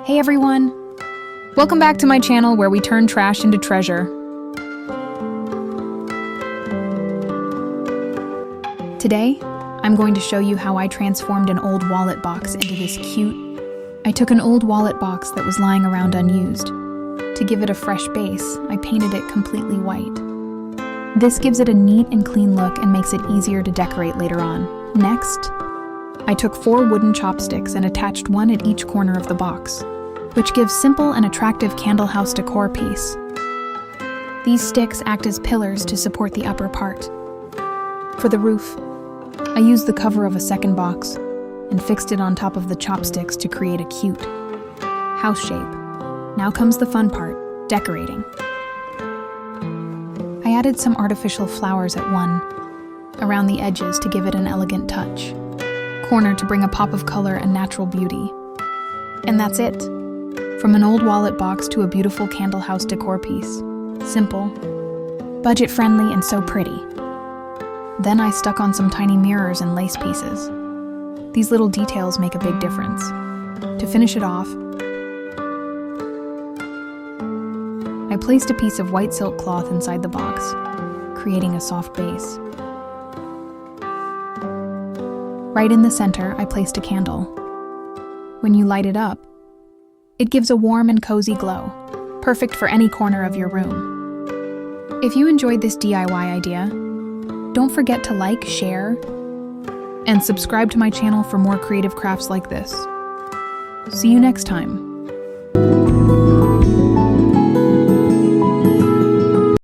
Hey everyone! Welcome back to my channel where we turn trash into treasure. Today, I'm going to show you how I transformed an old wallet box into this cute... I took an old wallet box that was lying around unused. To give it a fresh base, I painted it completely white. This gives it a neat and clean look and makes it easier to decorate later on. Next, I took 4 wooden chopsticks and attached one at each corner of the box, which gives simple and attractive candle house decor piece. These sticks act as pillars to support the upper part. For the roof, I used the cover of a second box and fixed it on top of the chopsticks to create a cute house shape. Now comes the fun part, decorating. I added some artificial flowers around the edges to give it an elegant touch. Corner to bring a pop of color and natural beauty. And that's it. From an old wallet box to a beautiful candle house decor piece. Simple, budget-friendly, and so pretty. Then I stuck on some tiny mirrors and lace pieces. These little details make a big difference. To finish it off, I placed a piece of white silk cloth inside the box, creating a soft base. Right in the center, I placed a candle. When you light it up, it gives a warm and cozy glow, perfect for any corner of your room. If you enjoyed this DIY idea, don't forget to like, share, and subscribe to my channel for more creative crafts like this. See you next time.